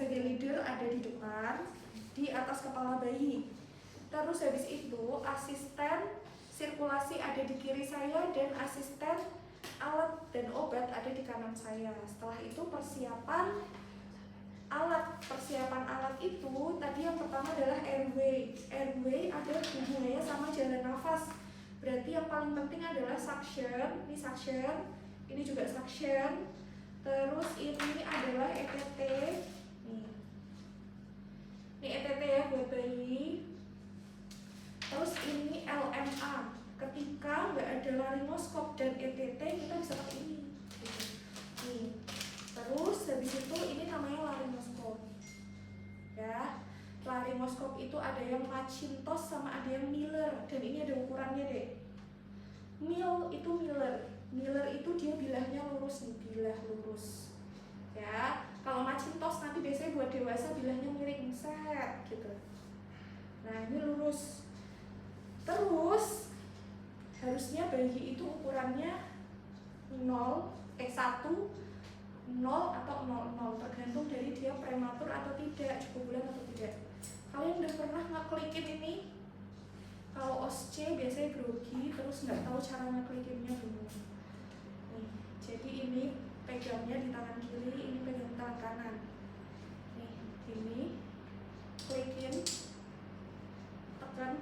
sebagai leader ada di depan, di atas kepala bayi. Terus habis itu asisten sirkulasi ada di kiri saya dan asisten alat dan obat ada di kanan saya. Setelah itu persiapan alat itu tadi yang pertama adalah airway. Airway ada hubungannya sama jalan nafas. Berarti yang paling penting adalah suction. Ini suction, ini juga suction. Terus ini adalah ETT. Ini ETT ya buat bayi. Terus ini LMA. Ketika nggak ada laryngoskop dan ETT kita bisa pakai ini. Nih. Terus habis itu ini namanya laryngoskop. Ya, laryngoskop itu ada yang Macintosh sama ada yang Miller dan ini ada ukurannya deh. Miller itu dia bilahnya lurus nih, bilah lurus. Ya, kalau Macintosh nanti biasanya buat dewasa bilahnya miring set gitu. Nah, ini lurus. Terus harusnya bayi itu ukurannya 1, 0 atau 00 tergantung dari dia prematur atau tidak, cukup bulan atau tidak. Kalian udah pernah ngeklikin ini? Kalau OSCE biasanya grogi terus nggak tahu cara ngeklikinnya dulu. Nih, jadi ini pegangnya di tangan kiri, ini pegang tangan kanan. Nih, ini klikin, tekan,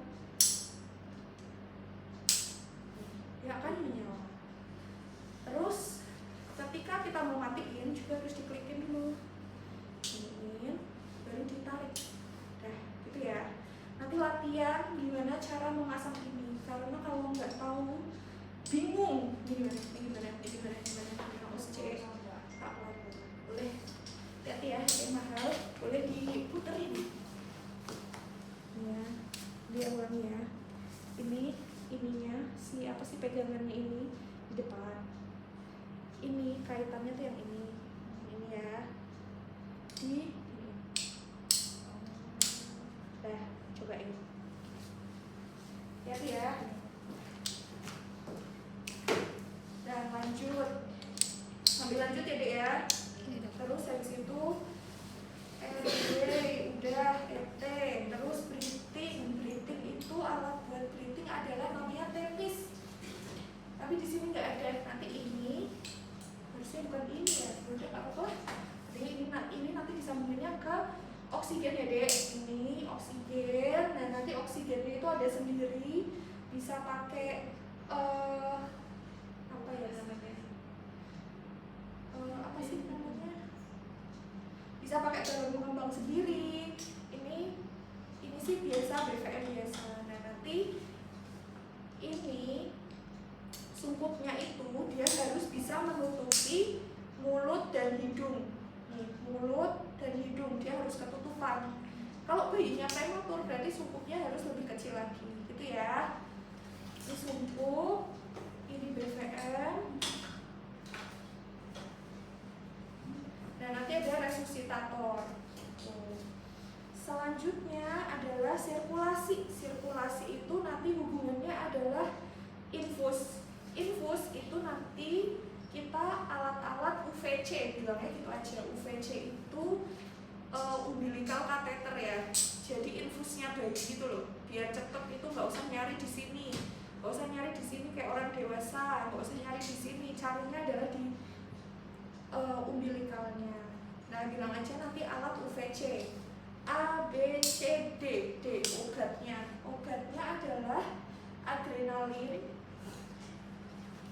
ya kan menyala. Terus ketika kita mau matiin juga harus diklikin dulu, ini baru ditarik. Nah, gitu ya. Nanti latihan gimana cara memasang ini, karena kalau nggak tahu bingung gimana OSCE. Boleh hati-hati ya, yang mahal boleh diputerin ya, dia uangnya. Ininya si pegangannya ini di depan. Ini kaitannya tuh yang ini ya, di ini. Nah, cobain. Hati-hati ya. Dan lanjut. Sambil lanjut ya, Dek ya. Terus habis itu udah ET, terus breathing itu alat buat breathing adalah namanya TEPIS. Tapi di sini nggak ada. Nanti ini harusnya bukan ini ya, udah apa? Ini nanti disambunginnya ke oksigen ya, Dek. Ini oksigen. Nah, nanti oksigennya itu ada sendiri, bisa pakai apa ya namanya? Apa sih namanya? Bisa pakai balon pengembang sendiri. Ini sih biasa, BVM biasa. Nah, nanti ini sungkupnya itu dia harus bisa menutupi mulut dan hidung. Nih, mulut dan hidung dia harus ketutupan. Kalau bayinya prematur berarti sungkupnya harus lebih kecil lagi, gitu ya. Ini sungkup, ini BVM. Dan nanti ada resusitator. Selanjutnya adalah sirkulasi. Sirkulasi itu nanti hubungannya adalah infus. Infus itu nanti kita alat-alat UVC, bilangnya gitu aja. UVC itu umbilical catheter ya. Jadi infusnya bayi gitu loh. Biar cepet itu nggak usah nyari di sini, nggak usah nyari di sini kayak orang dewasa, nggak usah nyari di sini. Carinya adalah di umbilicalnya. Nah, bilang aja nanti alat UVC. A, B, C, D. Obatnya adalah adrenalin,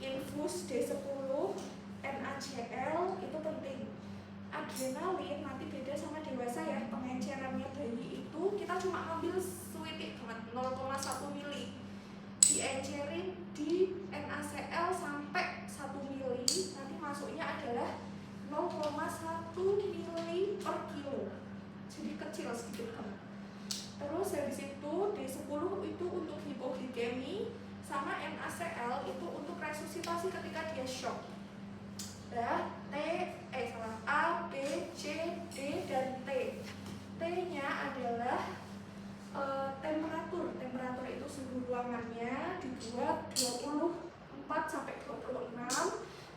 infus D10, NaCl itu penting. Adrenalin nanti beda sama dewasa ya. Pengencerannya bayi itu kita cuma ambil suitik banget 0,1 mili. Diencerin di NaCl sampai 1 mili. Nanti masuknya adalah 0,1 mili per kilo. Jadi kecil sedikit kan. Terus habis itu D10 itu untuk hipoglikemi, sama NaCl itu untuk resusitasi ketika dia shock. Ya, A, B, C, D, dan T. T-nya adalah temperatur. Temperatur itu suhu ruangannya dibuat 24 sampai 26.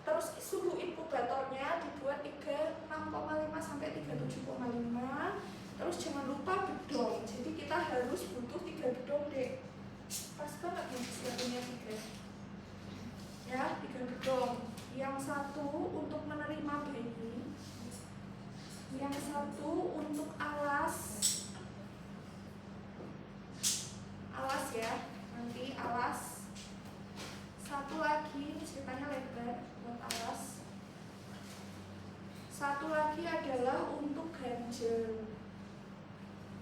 Terus suhu inkubatornya dibuat 36,5 sampai 37,5. harus butuh 3 gedung dek. Pas banget nih siapinnya 3 ya, 3 gedung. Yang satu untuk menerima bayi, yang satu untuk alas ya, nanti alas. Satu lagi, ini ceritanya lebar buat alas. Satu lagi adalah untuk ganjel.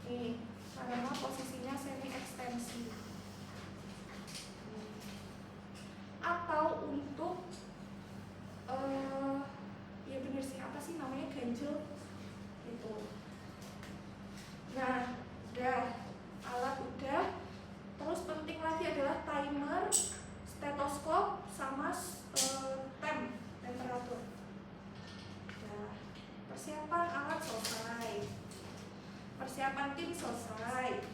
Nih, karena posisinya semi ekstensi. Atau untuk ya bener sih, apa sih namanya, ganjel itu. Nah, udah alat udah. Terus penting lagi adalah timer, stetoskop, sama temperatur. Nah, persiapan alat selesai, persiapan tim selesai.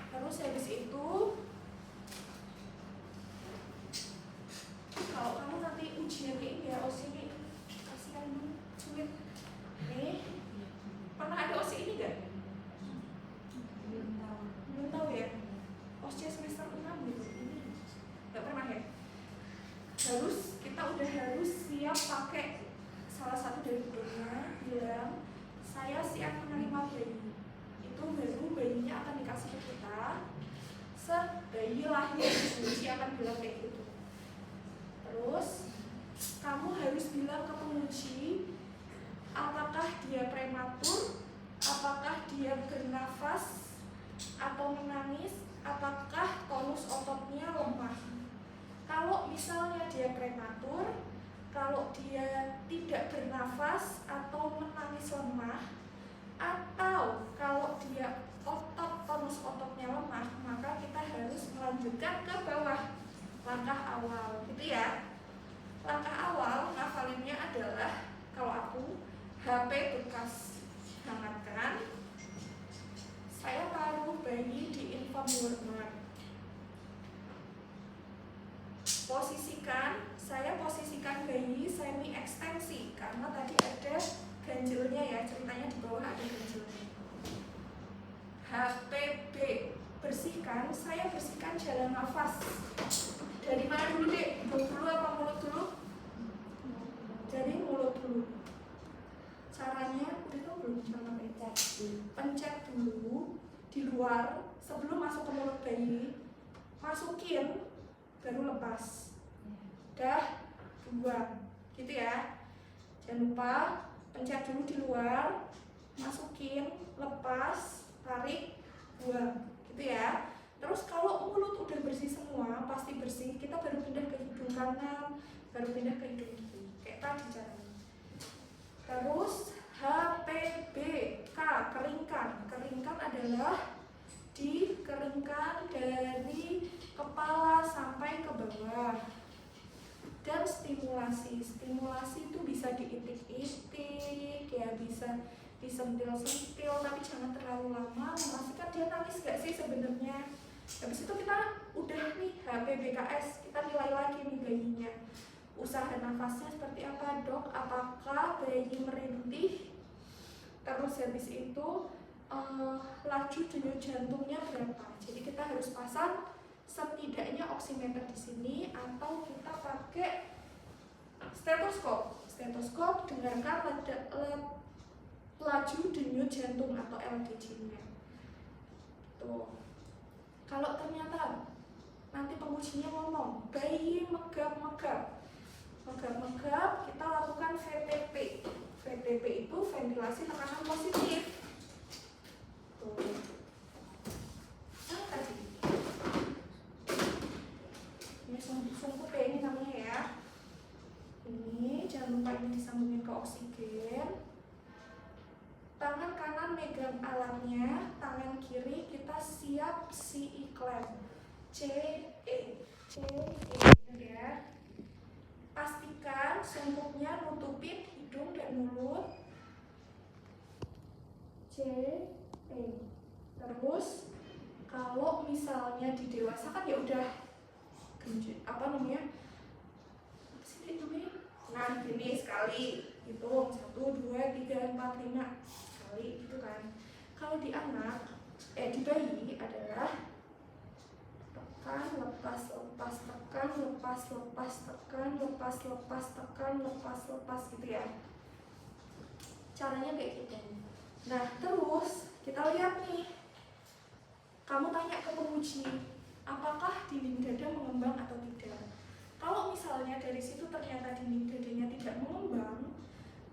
Terus habis itu, kalau kamu nanti ujian ini ya, OSI ini kasihan sulit. Nih, pernah ada OSI ini gak? Belum tahu ya. OSI semester 6 gitu. Ini gak pernah ya. Kita udah harus siap pakai salah satu dari gedungnya, bilang saya siap menerima bayi. Itu baru bayinya akan dikasih ke kita. Bayi lahir, penguji akan bilang kayak gitu. Terus kamu harus bilang ke penguji apakah dia prematur, apakah dia bernafas atau menangis, apakah tonus ototnya lemah. Kalau misalnya dia prematur, kalau dia tidak bernafas atau menangis lemah, atau kalau dia tonus ototnya lemah, maka kita harus melanjutkan ke bawah. Langkah awal, gitu ya. Langkah awal ngafalinnya adalah, kalau aku, HP bekas hangatkan, saya taruh bayi di infant warmer. Saya posisikan bayi semi ekstensi karena tadi ada ganjelnya ya, ceritanya di bawah ada ganjelnya. HPB bersihkan, saya bersihkan jalan nafas. Dari mana dulu dek? Hidung dulu apa mulut dulu? Dari mulut dulu. Caranya udah tahu belum cara pencet? Pencet dulu di luar sebelum masuk ke mulut bayi, masukin baru lepas. Dah, buang, gitu ya. Jangan lupa pencet dulu di luar, masukin, lepas, tarik, buang, gitu ya. Terus kalau mulut udah bersih semua, pasti bersih, kita baru pindah ke hidung kanan, baru pindah ke hidung kiri, kayak tadi caranya. Terus HPBK, keringkan. Keringkan adalah dikeringkan dari kepala sampai ke bawah. Dan stimulasi itu bisa diitik-itik ya, bisa disentil-sentil, tapi jangan terlalu lama. Memastikan dia nangis gak sih sebenarnya. Habis itu kita udah nih HPBKS, kita nilai lagi nih bayinya. Usaha nafasnya seperti apa dok, apakah bayi merintih. Terus habis itu laju denyut jantungnya berapa. Jadi kita harus pasang setidaknya oximeter di sini, atau kita pakai stetoskop dengarkan laju denyut jantung atau LDJ-nya. Tuh. Kalau ternyata nanti pengujinya ngomong bayi megap-megap, kita lakukan VTP. VTP itu ventilasi tekanan positif. Tuh. Tadi ini sungkup ya, ini namanya ya. Ini jangan lupa ini disambungin ke oksigen. Tangan kanan megang alatnya, tangan kiri kita siap CE clamp. CE ya. Pastikan sungkupnya nutupin hidung dan mulut. CE. Terus kalau misalnya di dewasa kan ya udah apa namanya? Nah gini sekali, hitung 1, 2, 3, 4, 5 sekali gitu kan. Kalau di anak di bayi adalah tekan, lepas, lepas, tekan, lepas, lepas, tekan, lepas, lepas, tekan, lepas, lepas gitu ya. Caranya kayak gitu. Nah, terus kita lihat nih. Kamu tanya ke penguji, apakah dinding dada mengembang atau tidak? Kalau misalnya dari situ ternyata dinding dadanya tidak mengembang,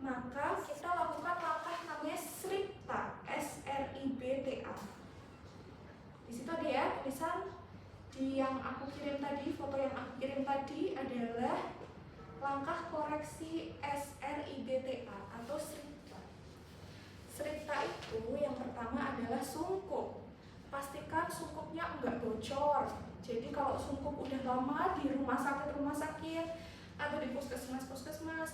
maka kita lakukan langkah namanya SRIBTA, S-R-I-B-T-A. Di situ ada ya tulisan di yang aku kirim tadi, foto yang aku kirim tadi adalah langkah koreksi SRIBTA atau SRIBTA. SRIBTA itu yang pertama adalah sungkup. Pastikan sungkupnya enggak bocor. Jadi kalau sungkup udah lama di rumah sakit atau di puskesmas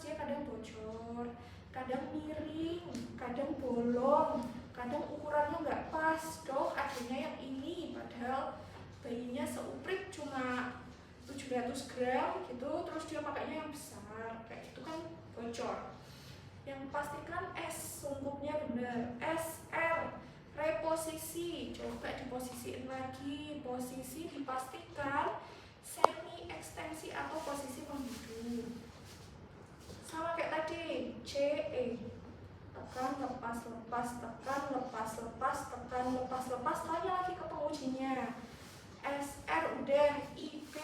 dia kadang bocor, kadang miring, kadang bolong, kadang ukurannya nggak pas. Dok, adanya yang ini padahal bayinya seuprit cuma 700 gram gitu, terus dia pakainya yang besar kayak gitu kan bocor. Yang pastikan S sungkupnya benar. SR reposisi, coba diposisiin lagi, posisi dipastikan semi ekstensi atau posisi membidu. Sama kayak tadi, CE, tekan, lepas, lepas, tekan, lepas, lepas, tekan, lepas, lepas. Tanya lagi ke pengujinya. SR udah, IB,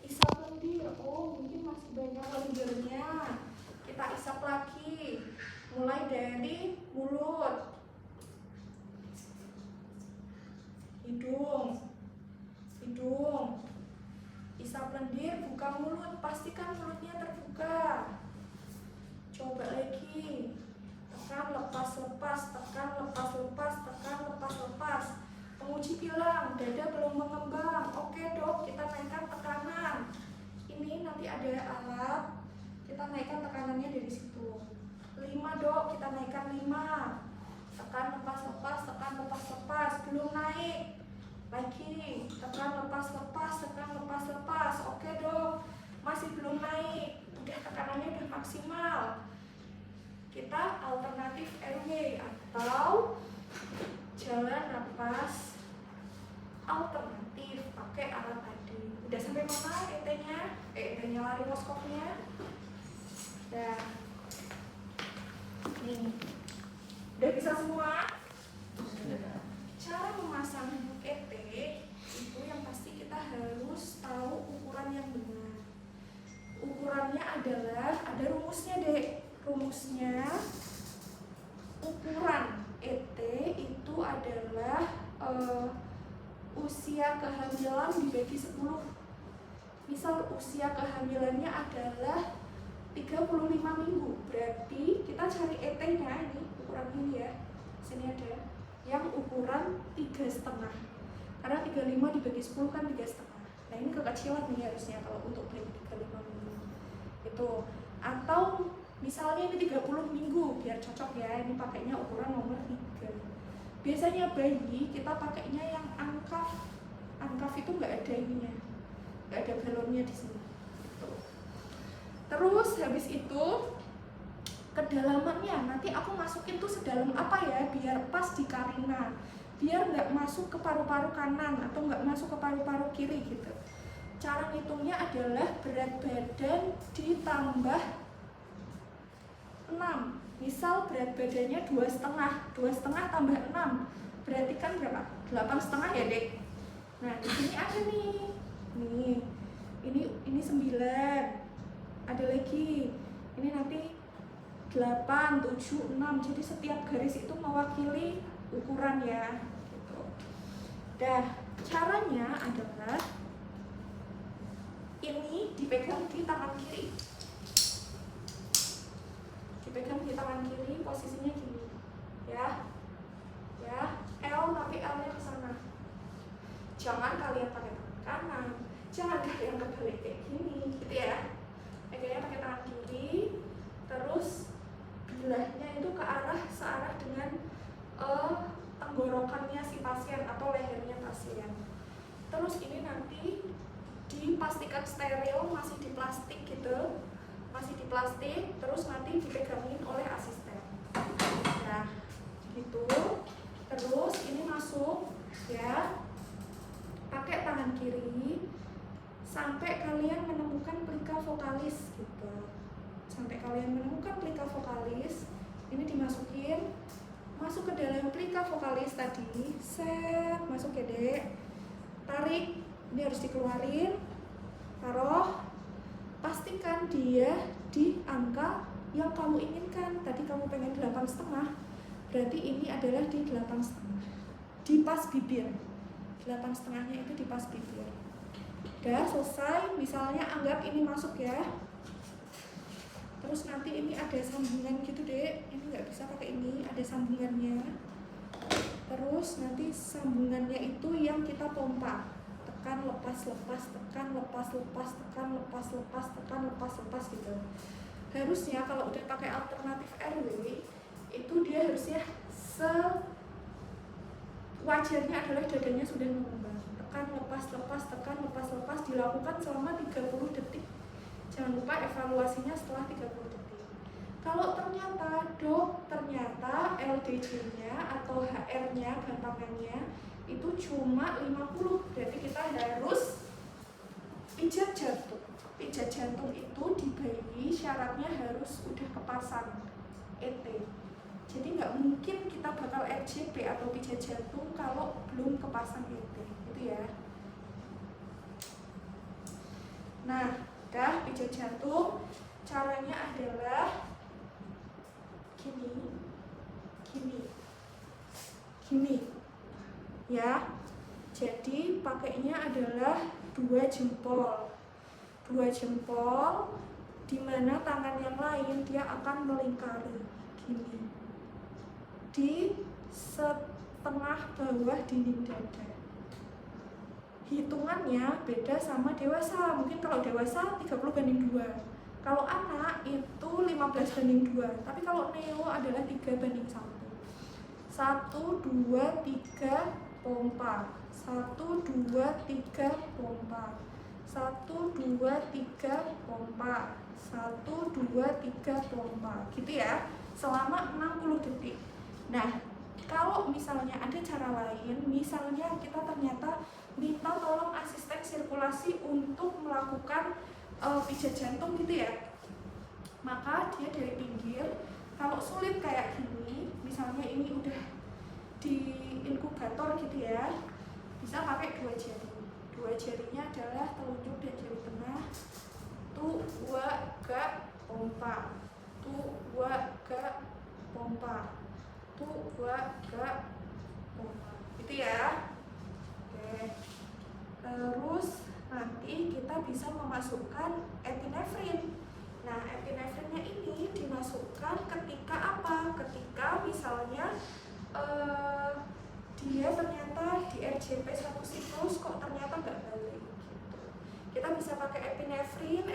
isap lendir. Oh, mungkin masih banyak lendirnya. Kita isap lagi, mulai dari mulut, hidung, isap lendir, buka mulut, pastikan mulutnya terbuka. Coba lagi, tekan, lepas, lepas, tekan, lepas, lepas, tekan, lepas, lepas. Penguji bilang dada belum mengembang. Oke dok, kita naikkan tekanan. Ini nanti ada alat, kita naikkan tekanannya dari situ. 5 dok, kita naikkan 5. Tekan, lepas, lepas, tekan, lepas, lepas. Belum naik. Lagi, tekan, lepas, lepas, tekan, lepas, lepas. Oke dok, masih belum naik. Udah tekanannya udah maksimal. Kita alternatif RW atau jalan napas alternatif pakai alat tadi. Udah sampai mana ET-nya? ET-nya laryngoscopnya. Dah. Nih. Udah bisa semua? Cara memasang ET itu yang pasti kita harus tahu ukuran yang benar. Ukurannya adalah, ada rumusnya dek. Rumusnya ukuran ET itu adalah usia kehamilan dibagi 10. Misal usia kehamilannya adalah 35 minggu, berarti kita cari ET-nya ini, ukuran ini ya. Sini ada yang ukuran 3,5. Karena 35 dibagi 10 kan 3,5. Nah, ini kekecilan nih harusnya kalau untuk bayi 35 minggu. Itu. Atau misalnya ini 30 minggu, biar cocok ya, ini pakainya ukuran nomor 3. Biasanya bayi kita pakainya yang angkaf. Angkaf itu nggak ada ininya, nggak ada galonnya di sini. Gitu. Terus habis itu kedalamannya nanti aku masukin tuh sedalam apa ya, biar pas di karina, biar nggak masuk ke paru-paru kanan atau nggak masuk ke paru-paru kiri gitu. Cara ngitungnya adalah berat badan ditambah 6. Misal berat badannya 2,5 tambah 6 berarti kan berapa? 8,5 ya dek. Nah di sini ada nih, ini 9, ada lagi, ini nanti 8, 7, 6. Jadi setiap garis itu mewakili ukuran ya. Gitu. Dah, caranya adalah ini dipegang di tangan kiri. Dipegang di tangan kiri, posisinya gini. Ya. L tapi L-nya ke sana. Jangan kalian pakai tangan kanan, jangan kalian kebalik kayak gini, gitu ya. Pegangnya pakai tangan kiri, terus bilahnya itu ke arah searah dengan tenggorokannya si pasien atau lehernya pasien. Terus ini nanti dipastikan steril, masih di plastik gitu, terus nanti dipegangin oleh asisten. Nah, gitu. Terus ini masuk ketika vokalis tadi set masuk ya dek, tarik, ini harus dikeluarin, taruh, pastikan dia di angka yang kamu inginkan. Tadi kamu pengen 8,5, berarti ini adalah di 8,5, di pas bibir. 8,5-nya itu di pas bibir. Udah selesai, misalnya anggap ini masuk ya, terus nanti ini ada sambungan gitu dek, ini nggak bisa pakai ini, ada sambungannya. Terus nanti sambungannya itu yang kita pompa, tekan lepas lepas, tekan lepas lepas, tekan lepas lepas, tekan lepas lepas gitu. Harusnya kalau udah pakai alternatif RW itu dia harusnya wajarnya adalah dadanya sudah mengembang. Tekan lepas lepas, tekan lepas lepas, dilakukan selama 30 detik. Jangan lupa evaluasinya setelah 30 detik. Kalau ternyata LDJ-nya atau HR-nya, gampangannya itu cuma 50, berarti kita harus pijat jantung. Pijat jantung itu di bayi syaratnya harus udah kepasang ET. Jadi nggak mungkin kita bakal RJP atau pijat jantung kalau belum kepasang ET, gitu ya. Nah, udah pijat jantung, caranya adalah gini, ya. Jadi pakainya adalah dua jempol, di mana tangan yang lain dia akan melingkari gini di setengah bawah dinding dada. Hitungannya beda sama dewasa. Mungkin kalau dewasa 30/2, kalau anak itu 15/2, tapi kalau neo adalah 3/1. 1, 2, 3 pompa, 1, 2, 3 pompa, 1, 2, 3 pompa, 1, 2, 3 pompa, gitu ya, selama 60 detik. Nah, kalau misalnya ada cara lain, misalnya kita ternyata minta tolong asisten sirkulasi untuk melakukan pijat jantung gitu ya, maka dia dari pinggir. Kalau sulit kayak gini, misalnya ini udah di inkubator gitu ya, bisa pakai 2 jari. 2 jarinya adalah telunjuk dan jari tengah. Tuh, 2, gak, pompa. Tuh, 2, gak, pompa. Tuh, 2, gak, pompa. Gitu ya. Oke. Terus nanti kita bisa memasukkan epinefrin. Nah, epinefrinnya ini dimasukkan ketika apa? Ketika misalnya dia ternyata di RJP 1 siklus kok ternyata nggak balik gitu. Kita bisa pakai epinefrin